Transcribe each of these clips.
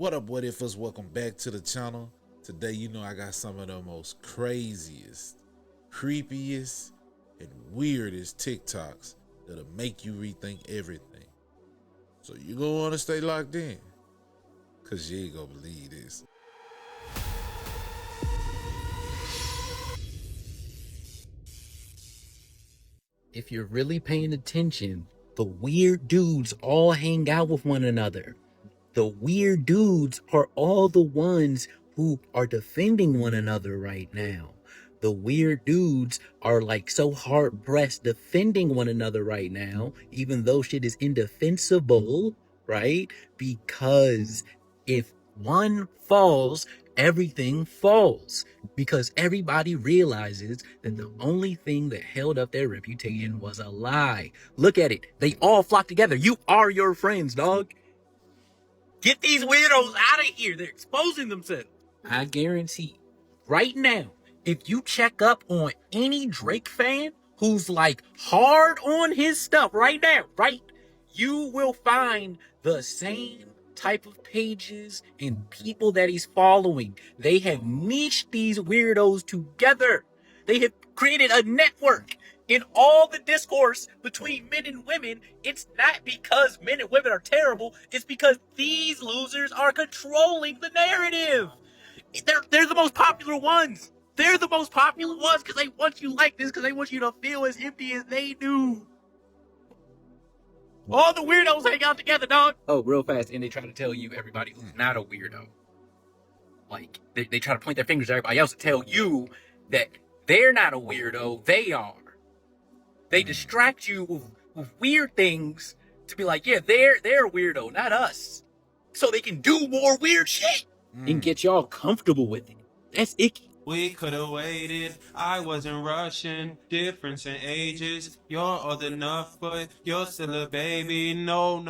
What up, what ifers? Welcome back to the channel. Today, I got some of the most craziest, creepiest, and weirdest TikToks that'll make you rethink everything. So you're gonna wanna stay locked in, cause you ain't gonna believe this. If you're really paying attention, the weird dudes all hang out with one another. The weird dudes are all the ones who are defending one another right now. The weird dudes are like so hard pressed defending one another right now, even though shit is indefensible, right? Because if one falls, everything falls. Because everybody realizes that the only thing that held up their reputation was a lie. Look at it. They all flock together. You are your friends, dog. Get these weirdos out of here. They're exposing themselves. I guarantee right now, if you check up on any Drake fan who's like hard on his stuff right now, right, you will find the same type of pages and people that he's following. They have niched these weirdos together. They have created a network. In all the discourse between men and women, it's not because men and women are terrible. It's because these losers are controlling the narrative. They're the most popular ones. They're the most popular ones because they want you like this, because they want you to feel as empty as they do. All the weirdos hang out together, dog. Oh, real fast, and they try to tell you everybody who's not a weirdo. Like, they try to point their fingers at everybody else to tell you that they're not a weirdo, they are. They distract you with weird things to be like, yeah, they're a weirdo, not us. So they can do more weird shit and get y'all comfortable with it. That's icky. We could have waited, I wasn't rushing. Difference in ages, you're old enough, but you're still a baby. No.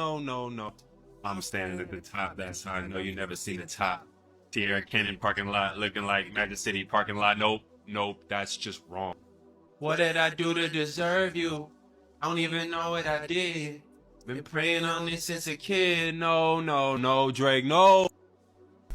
I'm standing at the top, that's how I know you never seen the top. Sierra Canyon parking lot looking like Magic City parking lot. Nope, that's just wrong. What did I do to deserve you? I don't even know what I did. Been praying on this since a kid. No, Drake, no.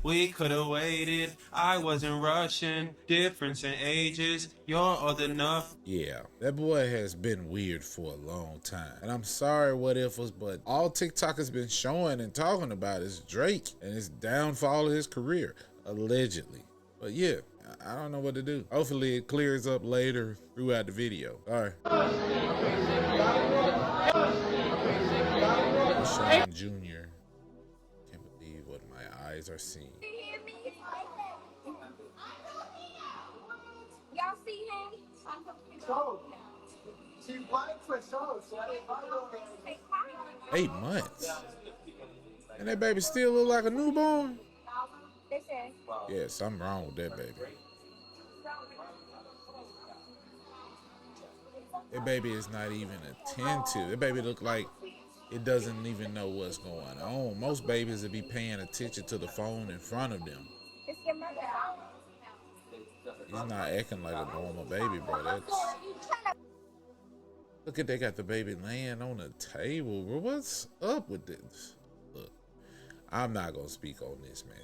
We could have waited, I wasn't rushing. Difference in ages, you're old enough. Yeah, that boy has been weird for a long time. And I'm sorry, what ifers, but all TikTok has been showing and talking about is Drake and his downfall of his career, allegedly. But yeah, I don't know what to do. Hopefully it clears up later throughout the video. All right. Sean Jr. Can't believe what my eyes are seeing. Y'all see him? She's white for sure. 8 months. And that baby still look like a newborn? Yeah, something wrong with that baby. That baby is not even attentive. That baby look like it doesn't even know what's going on. Most babies would be paying attention to the phone in front of them. He's not acting like a normal baby, bro. Look at, they got the baby laying on the table, bro. What's up with this? Look, I'm not gonna speak on this, man.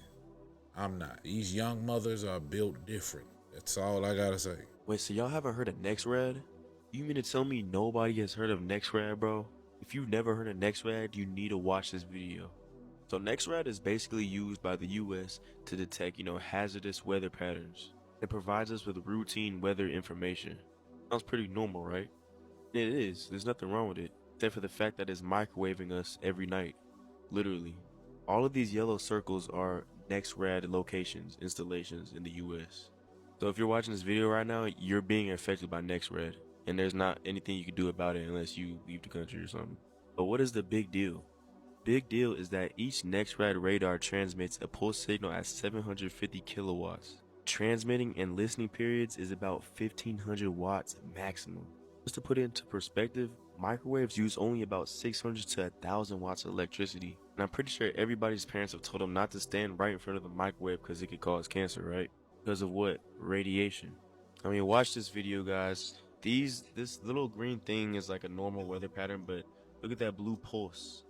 I'm not. These young mothers are built different. That's all I gotta say. Wait, so y'all haven't heard of Nextrad? You mean to tell me nobody has heard of Nextrad, bro? If you've never heard of Nextrad, you need to watch this video. So Nextrad is basically used by the US to detect, hazardous weather patterns. It provides us with routine weather information. Sounds pretty normal, right? It is. There's nothing wrong with it, except for the fact that it's microwaving us every night. Literally. All of these yellow circles are Nextrad locations, installations in the US. So if you're watching this video right now, you're being affected by Nextrad, and there's not anything you can do about it unless you leave the country or something. But what is the big deal? Big deal is that each Nextrad radar transmits a pulse signal at 750 kilowatts. Transmitting and listening periods is about 1500 watts maximum. Just to put it into perspective, microwaves use only about 600 to 1000 watts of electricity. And I'm pretty sure everybody's parents have told them not to stand right in front of the microwave because it could cause cancer, right? Because of what? Radiation. I mean, watch this video, guys. This little green thing is like a normal weather pattern, but look at that blue pulse.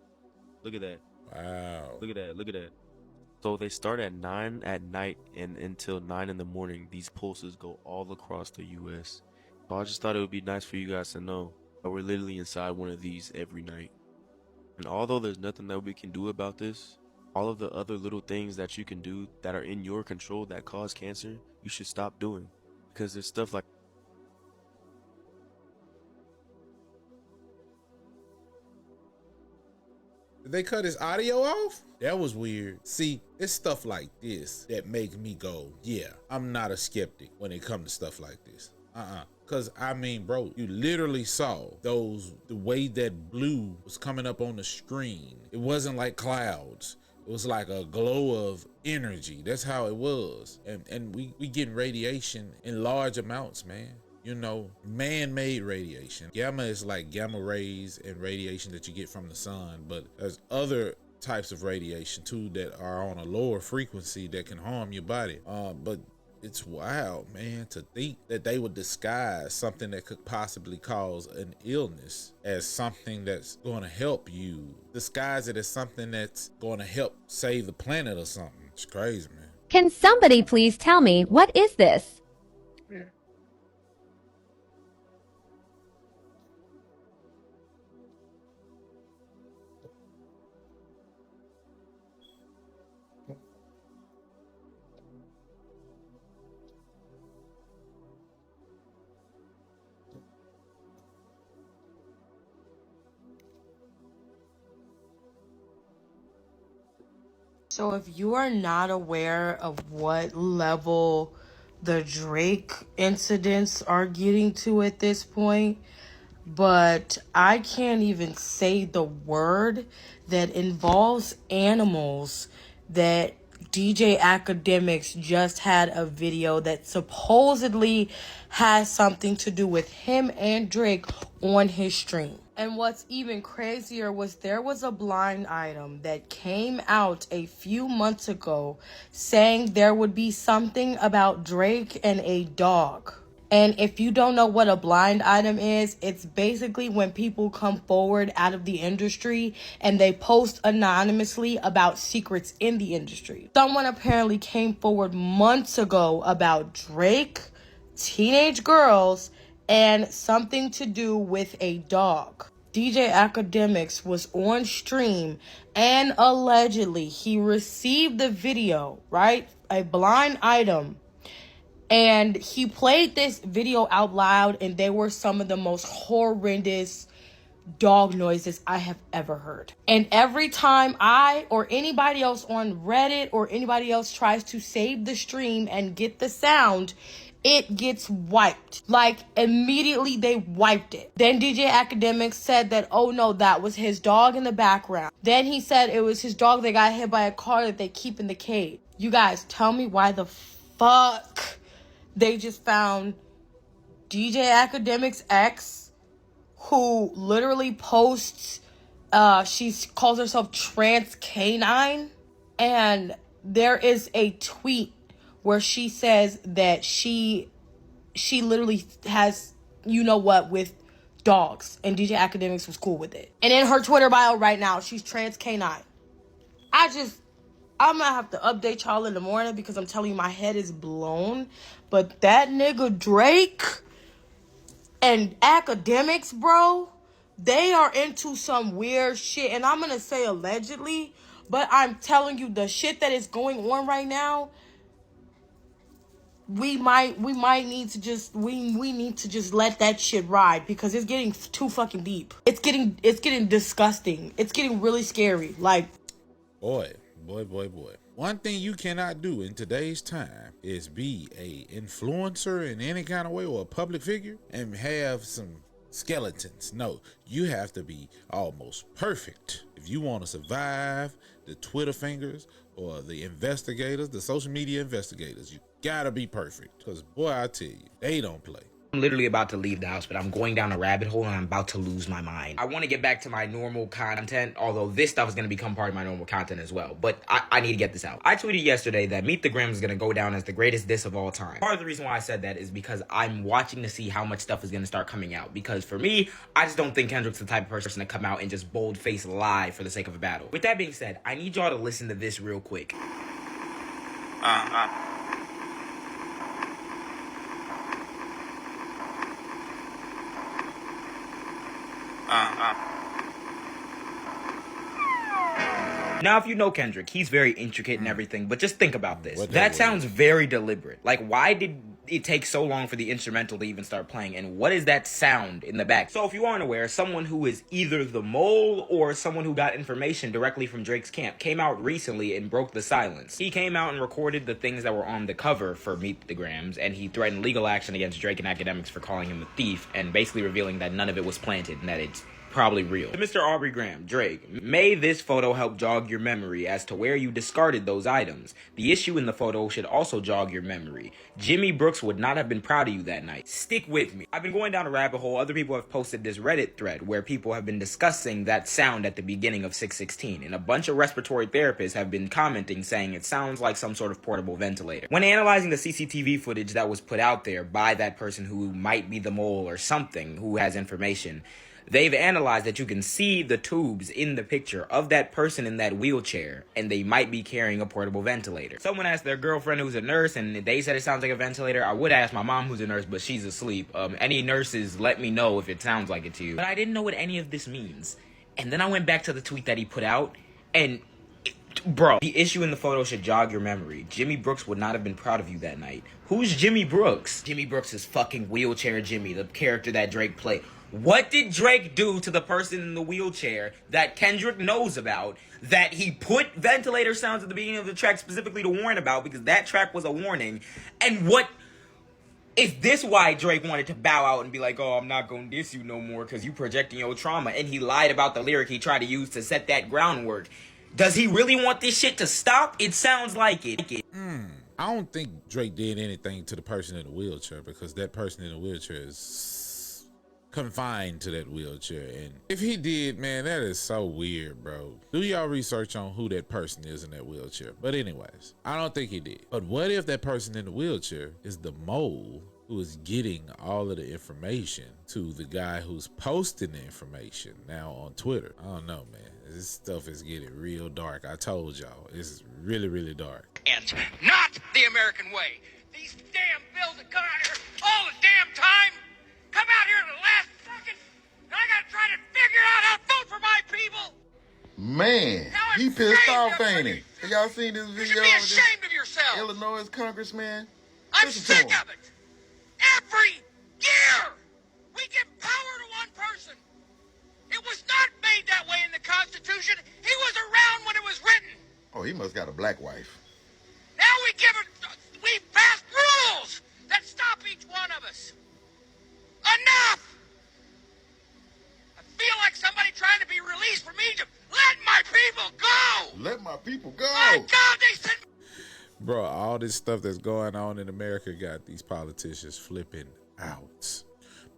Look at that. Wow. Look at that. So they start at 9 at night and until 9 in the morning. These pulses go all across the US. So I just thought it would be nice for you guys to know that we're literally inside one of these every night. And although there's nothing that we can do about this, all of the other little things that you can do that are in your control that cause cancer, you should stop doing. Because there's stuff like Did they cut his audio off? That was weird. See, it's stuff like this that makes me go, yeah, I'm not a skeptic when it comes to stuff like this. Cause I mean, bro, you literally saw the way that blue was coming up on the screen. It wasn't like clouds. It was like a glow of energy. That's how it was. And we getting radiation in large amounts, man. You know, man-made radiation. Gamma is like gamma rays and radiation that you get from the sun, but there's other types of radiation too that are on a lower frequency that can harm your body. But it's wild, man, to think that they would disguise something that could possibly cause an illness as something that's going to help you. Disguise it as something that's going to help save the planet or something. It's crazy, man. Can somebody please tell me, what is this? So if you are not aware of what level the Drake incidents are getting to at this point, but I can't even say the word that involves animals, that DJ Academics just had a video that supposedly has something to do with him and Drake on his stream. And what's even crazier was there was a blind item that came out a few months ago saying there would be something about Drake and a dog. And if you don't know what a blind item is, it's basically when people come forward out of the industry and they post anonymously about secrets in the industry. Someone apparently came forward months ago about Drake, teenage girls, and something to do with a dog. DJ Academics was on stream and allegedly he received the video, right? A blind item. And he played this video out loud, and they were some of the most horrendous dog noises I have ever heard. And every time I or anybody else on Reddit or anybody else tries to save the stream and get the sound, it gets wiped. Like, immediately they wiped it. Then DJ Academics said that, oh no, that was his dog in the background. Then he said it was his dog that got hit by a car that they keep in the cage. You guys, tell me why the fuck they just found DJ Academics' ex, who literally posts, she calls herself trans canine, and there is a tweet where she says that she literally has, you know what, with dogs, and DJ Academics was cool with it. And in her Twitter bio right now, she's trans canine. I'm gonna have to update y'all in the morning because I'm telling you, my head is blown. But that nigga Drake and Academics, bro, they are into some weird shit. And I'm gonna say allegedly, but I'm telling you, the shit that is going on right now, we need to just let that shit ride, because it's getting too fucking deep. It's getting disgusting. It's getting really scary. Like, Boy. One thing you cannot do in today's time is be a influencer in any kind of way or a public figure and have some skeletons. No, you have to be almost perfect. If you want to survive the Twitter fingers or the investigators, the social media investigators, you gotta be perfect. Because boy, I tell you, they don't play. I'm literally about to leave the house, but I'm going down a rabbit hole and I'm about to lose my mind. I want to get back to my normal content, although this stuff is going to become part of my normal content as well. But I need to get this out. I tweeted yesterday that Meet the Grimm is going to go down as the greatest diss of all time. Part of the reason why I said that is because I'm watching to see how much stuff is going to start coming out. Because for me, I just don't think Kendrick's the type of person to come out and just bold-face lie for the sake of a battle. With that being said, I need y'all to listen to this real quick. Now, if you know Kendrick, he's very intricate and everything, but just think about this. What That was? sounds very deliberate. Like, why did it take so long for the instrumental to even start playing? And what is that sound in the back? So if you aren't aware, someone who is either the mole or someone who got information directly from Drake's camp came out recently and broke the silence. He came out and recorded the things that were on the cover for Meet the Grams, and he threatened legal action against Drake and academics for calling him a thief, and basically revealing that none of it was planted and that it's probably real. Mr. Aubrey Graham, Drake, may this photo help jog your memory as to where you discarded those items. The issue in the photo should also jog your memory. Jimmy Brooks would not have been proud of you that night. Stick with me. I've been going down a rabbit hole. Other people have posted this Reddit thread where people have been discussing that sound at the beginning of 616, and a bunch of respiratory therapists have been commenting saying it sounds like some sort of portable ventilator. When analyzing the CCTV footage that was put out there by that person who might be the mole or something who has information, they've analyzed that you can see the tubes in the picture of that person in that wheelchair, and they might be carrying a portable ventilator. Someone asked their girlfriend who's a nurse, and they said it sounds like a ventilator. I would ask my mom who's a nurse, but she's asleep. Any nurses, let me know if it sounds like it to you. But I didn't know what any of this means. And then I went back to the tweet that he put out, and bro, the issue in the photo should jog your memory. Jimmy Brooks would not have been proud of you that night. Who's Jimmy Brooks? Jimmy Brooks is fucking Wheelchair Jimmy, the character that Drake played. What did Drake do to the person in the wheelchair that Kendrick knows about, that he put ventilator sounds at the beginning of the track specifically to warn about, because that track was a warning? And what is this why Drake wanted to bow out and be like, oh, I'm not gonna diss you no more because you projecting your trauma, and he lied about the lyric he tried to use to set that groundwork? Does he really want this shit to stop? It sounds like it. I don't think Drake did anything to the person in the wheelchair, because that person in the wheelchair is confined to that wheelchair. And if he did, man, that is so weird, bro. Do y'all research on who that person is in that wheelchair? But anyways, I don't think he did. But what if that person in the wheelchair is the mole who is getting all of the information to the guy who's posting the information now on Twitter? I don't know, man. This stuff is getting real dark. I told y'all, it's really, really dark. And not the American way. These damn bills that come out here all the damn time come out here in the last second, and I gotta try to figure out how to vote for my people. Man, he pissed off, ain't he? Have y'all seen this video? You should be ashamed of yourself. Illinois congressman. I'm Listen sick to him. of it. Every year, we give power to one person. It was not made that way in the Constitution. He was around when it was written. Oh, he must got a black wife. Now we passed rules that stop each one of us. Enough! I feel like somebody trying to be released from Egypt. Let my people go! Let my people go. My God, they sent... Bro, all this stuff that's going on in America got these politicians flipping out.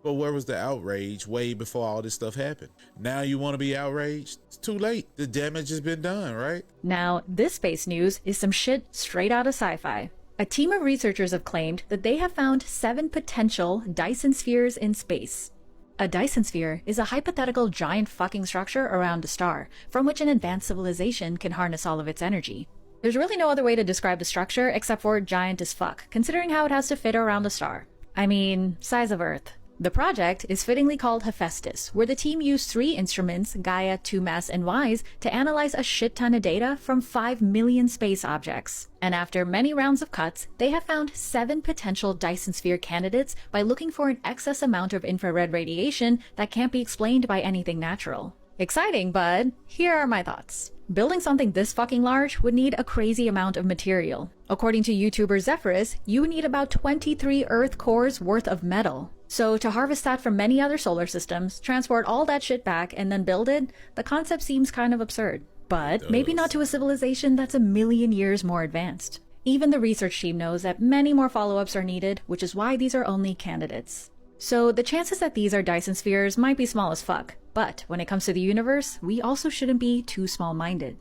But where was the outrage way before all this stuff happened? Now you want to be outraged? It's too late. The damage has been done, right? Now, this space news is some shit straight out of sci-fi. A team of researchers have claimed that they have found 7 potential Dyson spheres in space. A Dyson sphere is a hypothetical giant fucking structure around a star, from which an advanced civilization can harness all of its energy. There's really no other way to describe the structure except for giant as fuck, considering how it has to fit around a star. I mean, size of Earth. The project is fittingly called Hephaestus, where the team used 3 instruments, Gaia, 2MASS, and WISE, to analyze a shit ton of data from 5 million space objects. And after many rounds of cuts, they have found 7 potential Dyson sphere candidates by looking for an excess amount of infrared radiation that can't be explained by anything natural. Exciting, but here are my thoughts. Building something this fucking large would need a crazy amount of material. According to YouTuber Zephyrus, you need about 23 Earth cores worth of metal. So to harvest that from many other solar systems, transport all that shit back, and then build it, the concept seems kind of absurd. But maybe not to a civilization that's a million years more advanced. Even the research team knows that many more follow-ups are needed, which is why these are only candidates. So the chances that these are Dyson spheres might be small as fuck, but when it comes to the universe, we also shouldn't be too small-minded.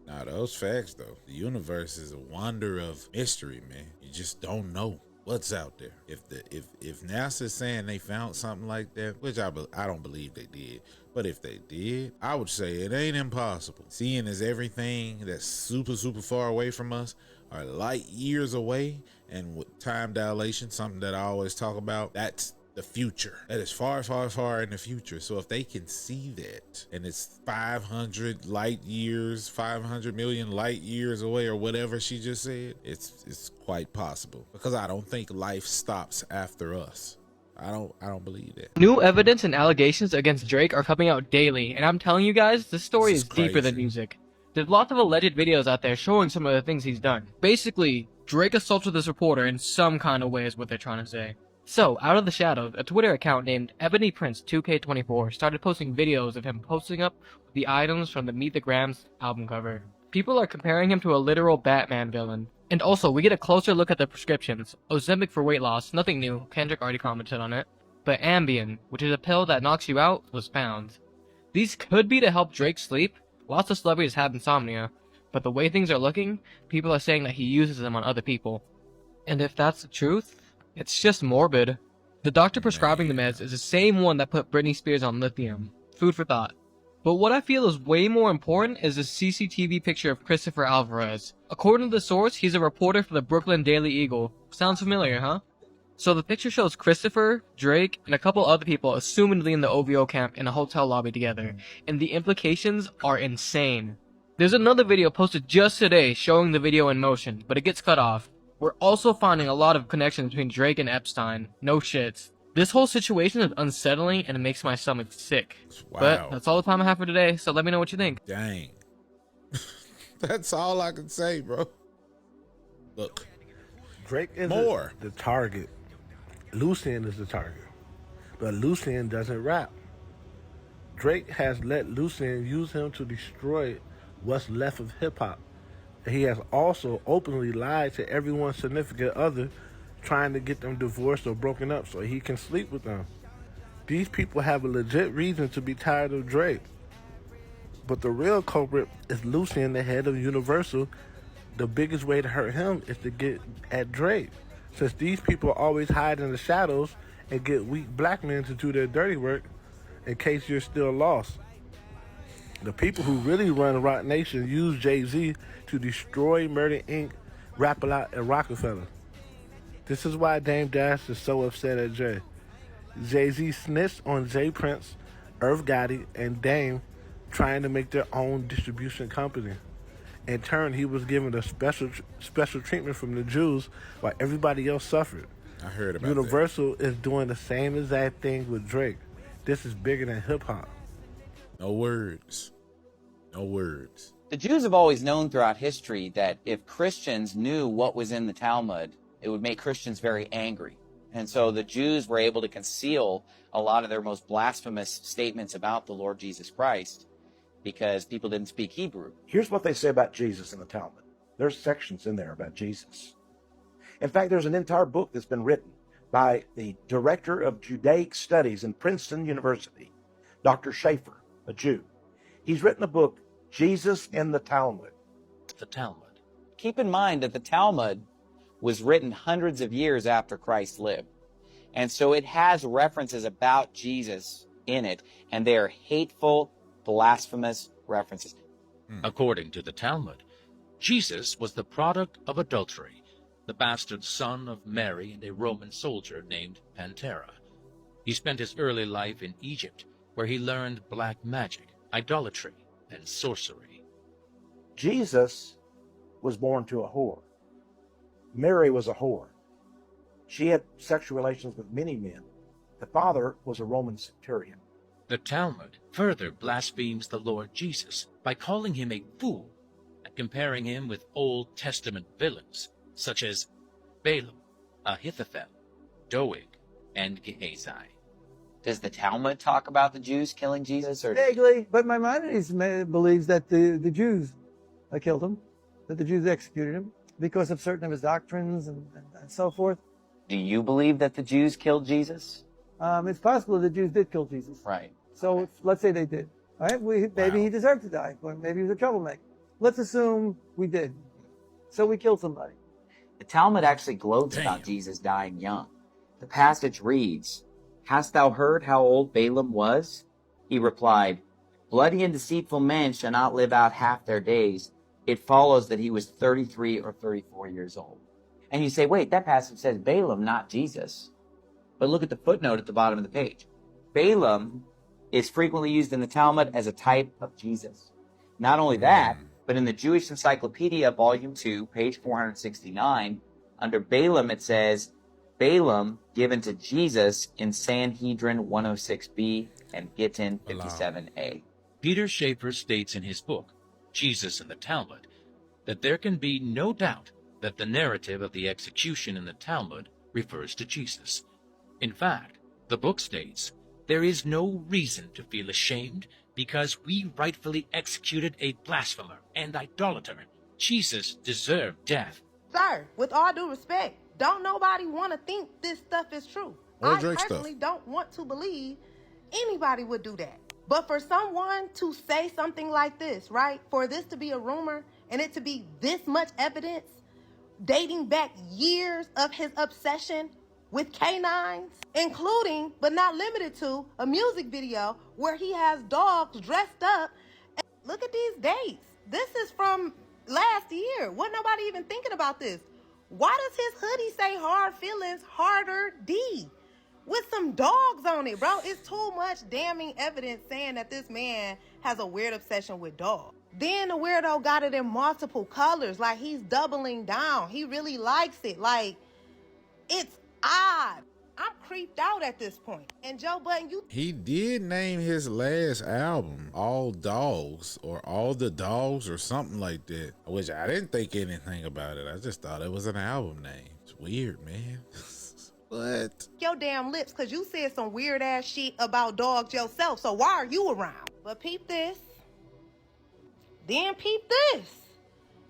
Nah, those facts though. The universe is a wonder of mystery, man. You just don't know. What's out there? If NASA's saying they found something like that, which I don't believe they did, but if they did, I would say it ain't impossible. Seeing as everything that's super far away from us are light years away, and with time dilation, something that I always talk about, that's the future. That is far in the future. So if they can see that, and it's 500 million light years away, or whatever she just said, it's quite possible, because I don't think life stops after us. I don't believe that. New evidence and allegations against Drake are coming out daily, and I'm telling you guys, this story is deeper than music. There's lots of alleged videos out there showing some of the things he's done. Basically, Drake assaulted this reporter in some kind of way is what they're trying to say. So, out of the shadows, a Twitter account named Ebony Prince 2K24 started posting videos of him posting up the items from the Meet the Grams album cover. People are comparing him to a literal Batman villain. And also, we get a closer look at the prescriptions. Ozempic for weight loss, nothing new, Kendrick already commented on it. But Ambien, which is a pill that knocks you out, was found. These could be to help Drake sleep. Lots of celebrities have insomnia. But the way things are looking, people are saying that he uses them on other people. And if that's the truth, it's just morbid. The doctor prescribing the meds is the same one that put Britney Spears on lithium. Food for thought. But what I feel is way more important is the CCTV picture of Christopher Alvarez. According to the source, he's a reporter for the Brooklyn Daily Eagle. Sounds familiar, huh? So the picture shows Christopher, Drake, and a couple other people assumedly in the OVO camp in a hotel lobby together. And the implications are insane. There's another video posted just today showing the video in motion, but it gets cut off. We're also finding a lot of connections between Drake and Epstein. No shits. This whole situation is unsettling and it makes my stomach sick. Wow. But that's all the time I have for today, so let me know what you think. Dang. That's all I can say, bro. Look. Drake is the target. Lucien is the target. But Lucien doesn't rap. Drake has let Lucien use him to destroy what's left of hip-hop. He has also openly lied to everyone's significant other, trying to get them divorced or broken up so he can sleep with them. These people have a legit reason to be tired of Drake. But the real culprit is Lucien, the head of Universal. The biggest way to hurt him is to get at Drake, since these people always hide in the shadows and get weak black men to do their dirty work in case you're still lost. The people who really run Roc Nation use Jay-Z to destroy Murder Inc., Rap-A-Lot, and Rockefeller. This is why Dame Dash is so upset at Jay. Jay-Z snitched on Jay Prince, Irv Gotti, and Dame, trying to make their own distribution company. In turn, he was given a special treatment from the Jews while everybody else suffered. I heard about Universal is doing the same exact thing with Drake. This is bigger than hip-hop. No words. No words. The Jews have always known throughout history that if Christians knew what was in the Talmud, it would make Christians very angry. And so the Jews were able to conceal a lot of their most blasphemous statements about the Lord Jesus Christ because people didn't speak Hebrew. Here's what they say about Jesus in the Talmud. There's sections in there about Jesus. In fact, there's an entire book that's been written by the director of Judaic Studies in Princeton University, Dr. Schaefer, a Jew. He's written a book, Jesus in the Talmud. The Talmud. Keep in mind that the Talmud was written hundreds of years after Christ lived. And so it has references about Jesus in it, and they are hateful, blasphemous references. According to the Talmud, Jesus was the product of adultery, the bastard son of Mary and a Roman soldier named Pantera. He spent his early life in Egypt, where he learned black magic, idolatry, and sorcery. Jesus was born to a whore. Mary was a whore. She had sexual relations with many men. The father was a Roman centurion. The Talmud further blasphemes the Lord Jesus by calling him a fool and comparing him with Old Testament villains such as Balaam, Ahithophel, Doeg, and Gehazi. Does the Talmud talk about the Jews killing Jesus? Or vaguely, but Maimonides believes that the Jews killed him, that the Jews executed him because of certain of his doctrines and so forth. Do you believe that the Jews killed Jesus? It's possible the Jews did kill Jesus. Right. So let's say they did. All right, maybe he deserved to die, or maybe he was a troublemaker. Let's assume we did. So we killed somebody. The Talmud actually gloats about Jesus dying young. The passage reads, "Hast thou heard how old Balaam was? He replied, Bloody and deceitful men shall not live out half their days. It follows that he was 33 or 34 years old." And you say, wait, that passage says Balaam, not Jesus. But look at the footnote at the bottom of the page. Balaam is frequently used in the Talmud as a type of Jesus. Not only that, but in the Jewish Encyclopedia, Volume 2, page 469, under Balaam it says, Balaam given to Jesus in Sanhedrin 106b and Gittin 57a. Peter Schaeffer states in his book, Jesus and the Talmud, that there can be no doubt that the narrative of the execution in the Talmud refers to Jesus. In fact, the book states, there is no reason to feel ashamed because we rightfully executed a blasphemer and idolater. Jesus deserved death. Sir, with all due respect, don't nobody want to think this stuff is true. Or I Drake personally stuff. don't want to believe anybody would do that. But for someone to say something like this, right? For this to be a rumor and it to be this much evidence dating back years of his obsession with canines, including, but not limited to, a music video where he has dogs dressed up. And look at these dates. This is from last year. Wasn't nobody even thinking about this? Why does his hoodie say hard feelings, harder D? With some dogs on it, bro. It's too much damning evidence saying that this man has a weird obsession with dogs. Then the weirdo got it in multiple colors. Like, he's doubling down. He really likes it. Like, it's odd. I'm creeped out at this point. And Joe Budden, He did name his last album All Dogs or All the Dogs or something like that, which I didn't think anything about it. I just thought it was an album name. It's weird, man. What? Your damn lips, because you said some weird ass shit about dogs yourself. So why are you around? But peep this. Then peep this.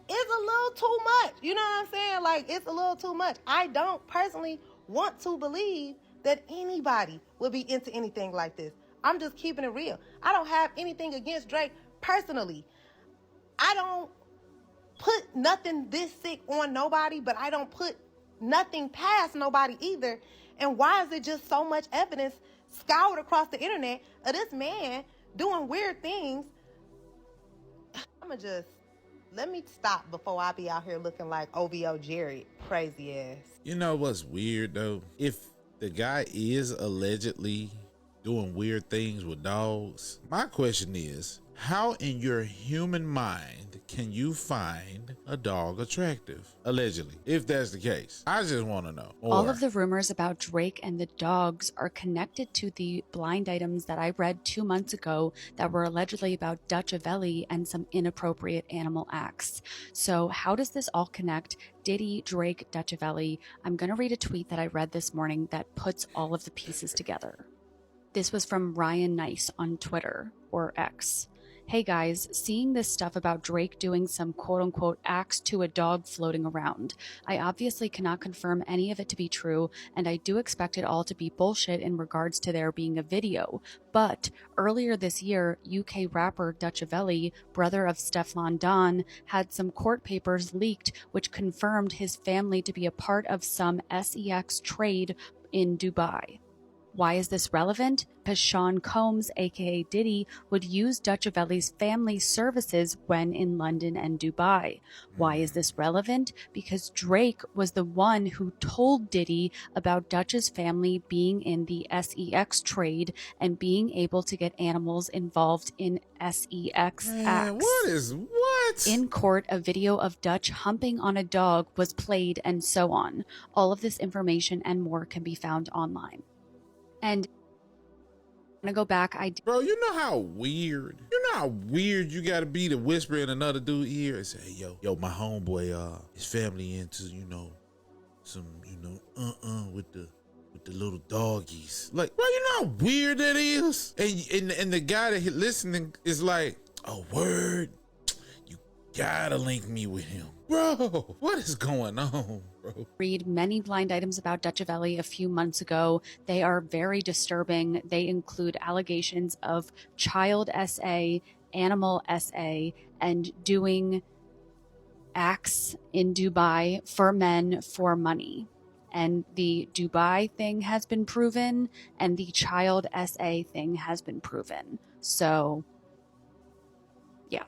It's a little too much. You know what I'm saying? Like, it's a little too much. I don't personally want to believe that anybody would be into anything like this. I'm just keeping it real. I don't have anything against Drake personally. I don't put nothing this sick on nobody, but I don't put nothing past nobody either. And why is it just so much evidence scoured across the internet of this man doing weird things? Let me stop before I be out here looking like OVO Jared, crazy ass. You know what's weird though? If the guy is allegedly doing weird things with dogs, my question is, how in your human mind can you find a dog attractive? Allegedly, if that's the case. I just want to know. All of the rumors about Drake and the dogs are connected to the blind items that I read 2 months ago that were allegedly about Dutchavelli and some inappropriate animal acts. So how does this all connect? Diddy, Drake, Dutchavelli. I'm going to read a tweet that I read this morning that puts all of the pieces together. This was from Ryan Nice on Twitter, or X. Hey guys, seeing this stuff about Drake doing some quote-unquote acts to a dog floating around. I obviously cannot confirm any of it to be true, and I do expect it all to be bullshit in regards to there being a video. But earlier this year, UK rapper Dutchavelli, brother of Stefflon Don, had some court papers leaked which confirmed his family to be a part of some sex trade in Dubai. Why is this relevant? Because Sean Combs, aka Diddy, would use Dutchavelli's family services when in London and Dubai. Why is this relevant? Because Drake was the one who told Diddy about Dutch's family being in the sex trade and being able to get animals involved in sex acts. What? In court, a video of Dutch humping on a dog was played and so on. All of this information and more can be found online. And I'm gonna go back. Bro, you know how weird you gotta be to whisper in another dude's ear and say, yo, my homeboy, his family into, some, with the little doggies. Like, bro, you know how weird that is? And the guy that listening is like, oh, word, you gotta link me with him. Bro, what is going on, bro? Read many blind items about Dutchavelli a few months ago. They are very disturbing. They include allegations of child SA, animal SA, and doing acts in Dubai for men for money. And the Dubai thing has been proven, and the child SA thing has been proven. So, yeah.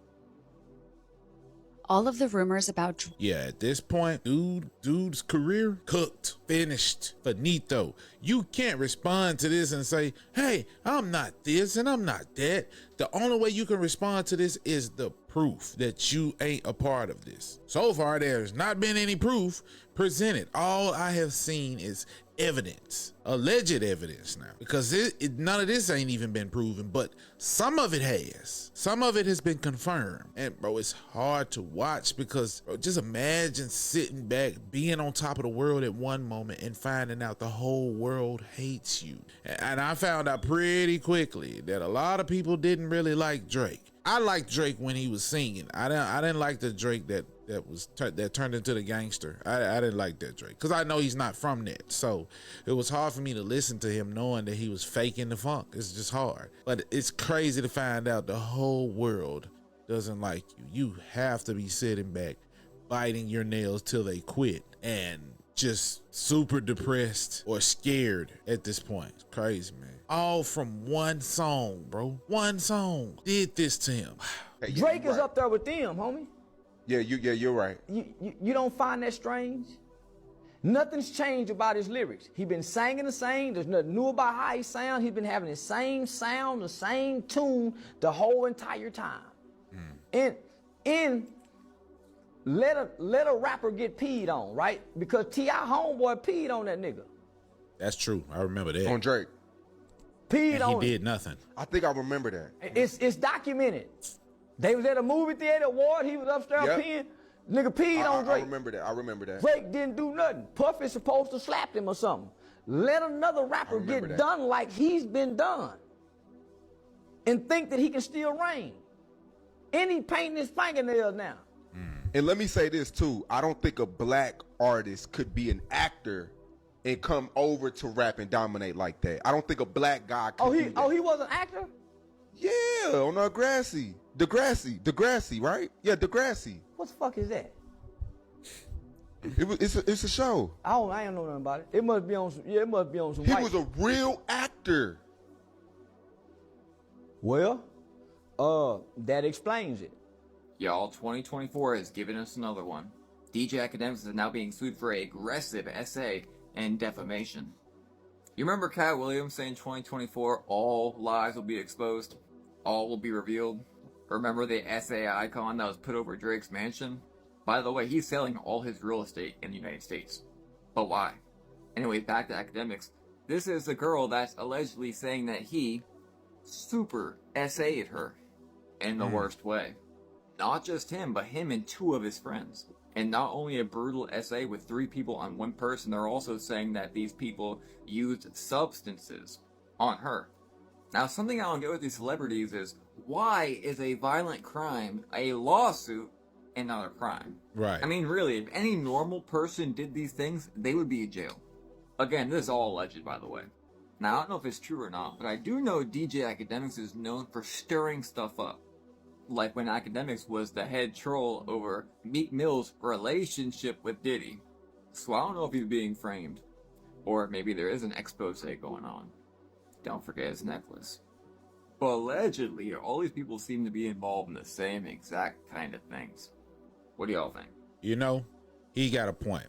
All of the rumors about... Yeah, at this point, dude's career cooked, finished, finito. You can't respond to this and say, hey, I'm not this and I'm not that. The only way you can respond to this is the proof that you ain't a part of this. So far, there's not been any proof presented. All I have seen is evidence, alleged evidence now, because none of this ain't even been proven, but some of it has. Some of it has been confirmed. And bro, it's hard to watch because bro, just imagine sitting back, being on top of the world at one moment and finding out the whole world hates you. And I found out pretty quickly that a lot of people didn't really like Drake. I liked Drake when he was singing. I didn't like the Drake that turned into the gangster. I didn't like that Drake because I know he's not from that. So it was hard for me to listen to him knowing that he was faking the funk. It's just hard. But it's crazy to find out the whole world doesn't like you. You have to be sitting back, biting your nails till they quit and just super depressed or scared at this point. It's crazy, man. All from one song, bro. One song did this to him. Hey, Drake is up there with them, homie. Yeah, you're right. You don't find that strange? Nothing's changed about his lyrics. He been singing the same. There's nothing new about how he sounds. He's been having the same sound, the same tune the whole entire time. And let a rapper get peed on, right? Because T.I. homeboy peed on that nigga. That's true. I remember that. On Drake. Peed on him. He did nothing. I think I remember that. It's documented. They was at a movie theater award. He was upstairs peeing. Nigga peed on Drake. I remember that. Drake didn't do nothing. Puff is supposed to slap him or something. Let another rapper get done like he's been done and think that he can still reign. And he painting his fingernails now. And let me say this too. I don't think a black artist could be an actor and come over to rap and dominate like that. I don't think a black guy could do that. He was an actor? Yeah, on Degrassi, right? Yeah, Degrassi. What the fuck is that? It's a show. I don't know nothing about it. It must be on some. Yeah, it must be on some. He was a real actor. Well, that explains it. Y'all, 2024 has given us another one. DJ Academics is now being sued for aggressive essay and defamation. You remember Cat Williams saying 2024 all lies will be exposed, all will be revealed? Remember the essay icon that was put over Drake's mansion? By the way, he's selling all his real estate in the United States. But why? Anyway, back to Academics. This is the girl that's allegedly saying that he super essayed her in the worst way. Not just him, but him and two of his friends. And not only a brutal essay with 3 people on one person, they're also saying that these people used substances on her. Now, something I don't get with these celebrities is, why is a violent crime a lawsuit and not a crime? Right. I mean, really, if any normal person did these things, they would be in jail. Again, this is all alleged, by the way. Now, I don't know if it's true or not, but I do know DJ Academics is known for stirring stuff up. Like when Academics was the head troll over Meek Mill's relationship with Diddy. So I don't know if he's being framed. Or maybe there is an expose going on. Don't forget his necklace. But allegedly, all these people seem to be involved in the same exact kind of things. What do y'all think? You know, he got a point.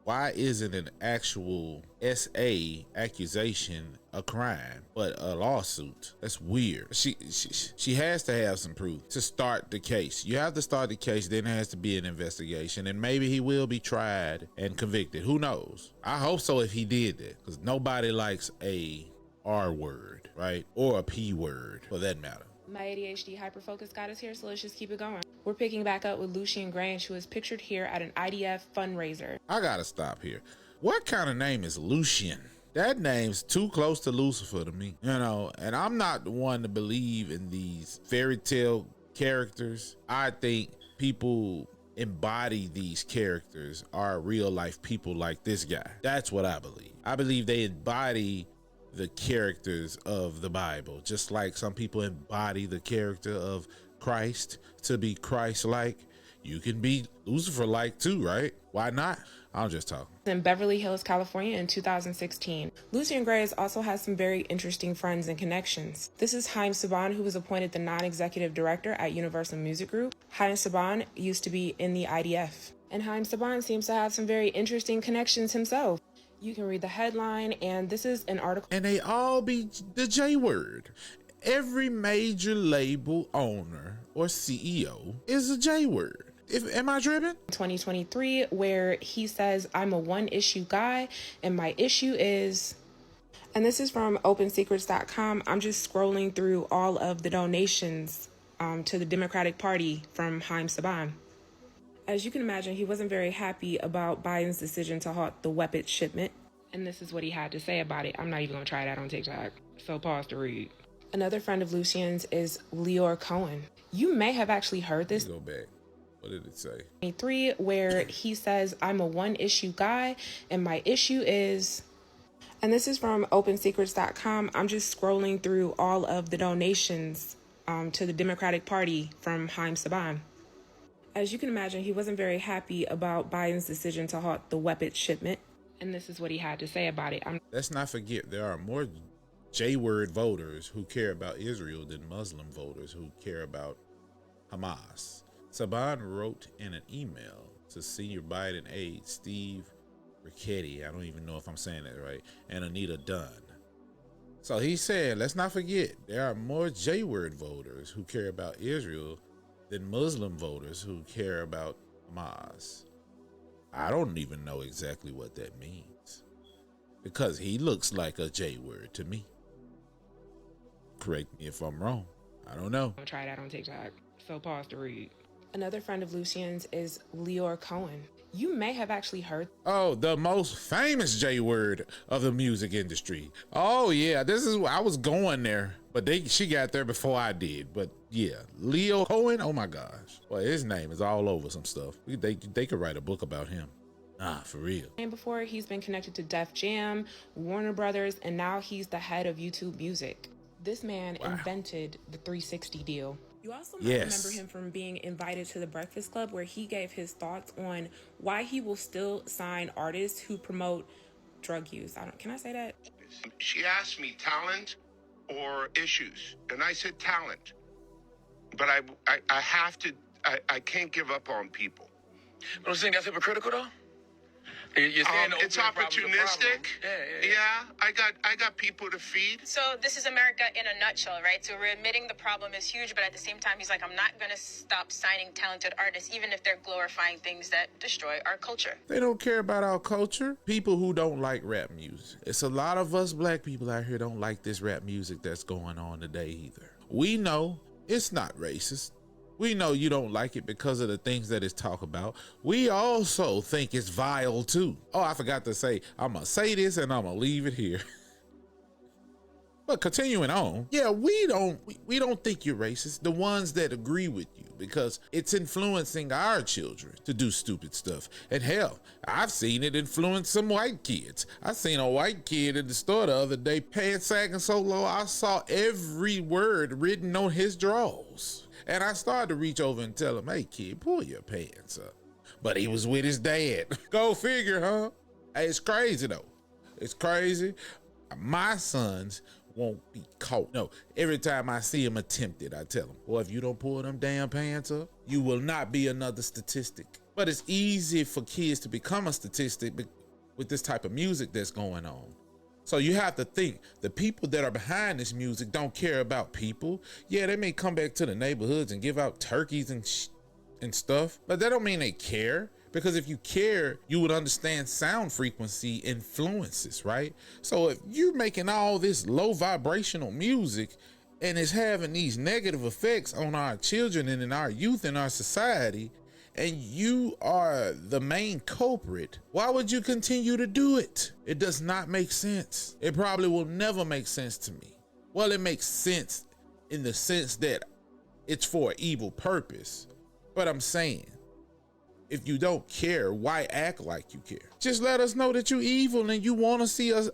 Why isn't an actual SA accusation a crime, but a lawsuit? That's weird. She has to have some proof to start the case. You have to start the case, then there has to be an investigation, and maybe he will be tried and convicted. Who knows? I hope so if he did that, because nobody likes a R word, right? Or a P word, for that matter. My ADHD hyperfocus got us here, so let's just keep it going. We're picking back up with Lucian Grange, who is pictured here at an IDF fundraiser. I gotta stop here. What kind of name is Lucian? That name's too close to Lucifer to me, you know, and I'm not the one to believe in these fairy tale characters. I think people embody these characters are real life people like this guy. That's what I believe. I believe they embody the characters of the Bible, just like some people embody the character of Christ to be Christ-like. you can be Lucifer-like too, right? Why not? I'm just talking. In Beverly Hills, California in 2016. Lucian Grace also has some very interesting friends and connections. This is Haim Saban, who was appointed the non-executive director at Universal Music Group. Haim Saban used to be in the IDF. And Haim Saban seems to have some very interesting connections himself. You can read the headline, and this is an article. And they all be the J word. Every major label owner or CEO is a J word. Am I tripping? 2023, where he says, I'm a one issue guy and my issue is, and this is from opensecrets.com. I'm just scrolling through all of the donations to the Democratic Party from Haim Saban. As you can imagine, he wasn't very happy about Biden's decision to halt the weapons shipment. And this is what he had to say about it. I'm not even gonna try that on TikTok. So pause to read. Another friend of Lucian's is Leor Cohen. You may have actually heard this. Go back. What did it say? 23, where he says, I'm a one issue guy and my issue is, and this is from opensecrets.com. I'm just scrolling through all of the donations to the Democratic Party from Haim Saban. As you can imagine, he wasn't very happy about Biden's decision to halt the weapons shipment. And this is what he had to say about it. Let's not forget, there are more J-word voters who care about Israel than Muslim voters who care about Hamas. Saban wrote in an email to senior Biden aide Steve Ricchetti, I don't even know if I'm saying that right, and Anita Dunn. So he said, let's not forget, there are more J-word voters who care about Israel than Muslim voters who care about Hamas. I don't even know exactly what that means, because he looks like a J-word to me. Correct me if I'm wrong. I don't know. I'll try that on TikTok. So pause to read. Another friend of Lucian's is Leor Cohen. You may have actually heard. Oh, the most famous J word of the music industry. Oh yeah, I was going there, but she got there before I did. But yeah, Leor Cohen. Oh my gosh, well his name is all over some stuff. They could write a book about him. For real. And before, he's been connected to Def Jam, Warner Brothers, and now he's the head of YouTube Music. This man invented the 360 deal. You also might remember him from being invited to the Breakfast Club, where he gave his thoughts on why he will still sign artists who promote drug use. Can I say that? She asked me talent or issues, and I said talent. But I have to, I can't give up on people. You don't think that's hypocritical though? You're saying it's opportunistic. Yeah, I got people to feed. So this is America in a nutshell, right? So we're admitting the problem is huge, but at the same time, he's like, I'm not going to stop signing talented artists, even if they're glorifying things that destroy our culture. They don't care about our culture. People who don't like rap music. It's a lot of us black people out here don't like this rap music that's going on today either. We know it's not racist. We know you don't like it because of the things that it's talk about. We also think it's vile too. Oh, I forgot to say, I'm gonna say this and I'm gonna leave it here. But continuing on, yeah, we don't think you're racist, the ones that agree with you, because it's influencing our children to do stupid stuff. And hell, I've seen it influence some white kids. I seen a white kid in the store the other day, pants sagging so low, I saw every word written on his drawers. And I started to reach over and tell him, hey kid, pull your pants up. But he was with his dad. Go figure, huh? Hey, it's crazy though. It's crazy. My sons won't be caught. No, every time I see him attempted, I tell him, well, if you don't pull them damn pants up, you will not be another statistic. But it's easy for kids to become a statistic with this type of music that's going on. So you have to think, the people that are behind this music don't care about people. Yeah, they may come back to the neighborhoods and give out turkeys and stuff, but that don't mean they care. Because if you care, you would understand sound frequency influences, right? So if you're making all this low vibrational music and it's having these negative effects on our children and in our youth and our society, and you are the main culprit, why would you continue to do it? It does not make sense. It probably will never make sense to me. Well, it makes sense in the sense that it's for an evil purpose. But I'm saying, if you don't care, why act like you care? Just let us know that you're evil and you want to see us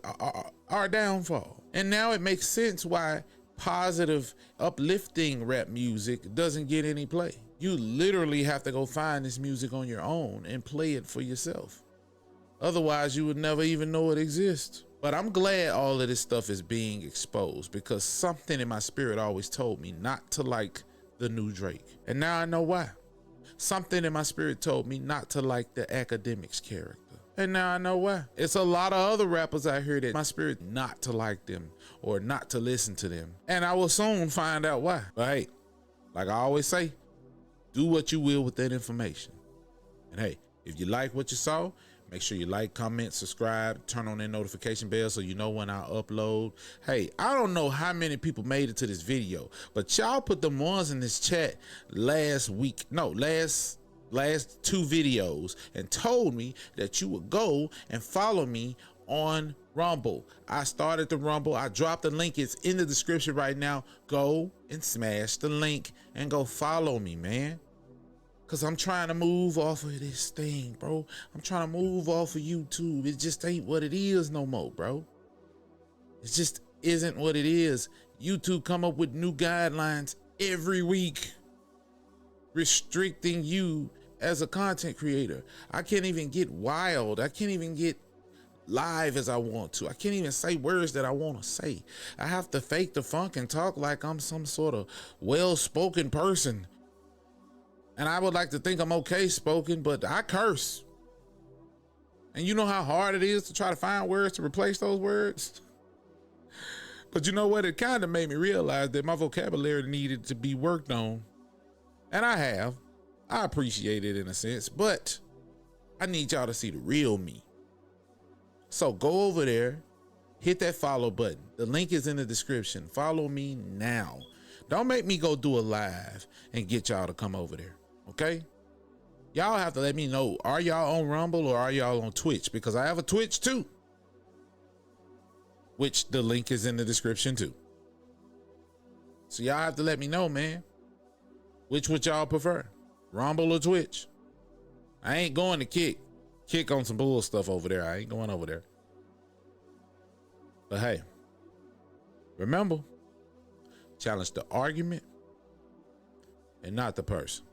our downfall. And now it makes sense why positive, uplifting rap music doesn't get any play. You literally have to go find this music on your own and play it for yourself. Otherwise, you would never even know it exists. But I'm glad all of this stuff is being exposed, because something in my spirit always told me not to like the new Drake. And now I know why. Something in my spirit told me not to like the Academics character. And now I know why. It's a lot of other rappers out here that my spirit not to like them or not to listen to them. And I will soon find out why. But hey, like I always say, do what you will with that information. And hey, if you like what you saw, make sure you like, comment, subscribe, turn on that notification bell so you know when I upload. Hey, I don't know how many people made it to this video, but y'all put them ones in this chat last two videos and told me that you would go and follow me on Rumble. I started the Rumble. I dropped the link. It's in the description right now. Go and smash the link and go follow me, man. Cause I'm trying to move off of this thing, bro. I'm trying to move off of YouTube. It just ain't what it is no more, bro. It just isn't what it is. YouTube come up with new guidelines every week, restricting you as a content creator. I can't even get wild. I can't even get live as I want to. I can't even say words that I want to say. I have to fake the funk and talk like I'm some sort of well-spoken person. And I would like to think I'm okay spoken, but I curse. And you know how hard it is to try to find words to replace those words? But you know what? It kind of made me realize that my vocabulary needed to be worked on. And I have. I appreciate it in a sense, but I need y'all to see the real me. So go over there, hit that follow button. The link is in the description. Follow me now. Don't make me go do a live and get y'all to come over there. Okay? Y'all have to let me know, are y'all on Rumble or are y'all on Twitch? Because I have a Twitch too, which the link is in the description too. So y'all have to let me know, man. Which would y'all prefer? Rumble or Twitch? I ain't going to kick on some bull stuff over there. I ain't going over there. But hey, remember, challenge the argument and not the person.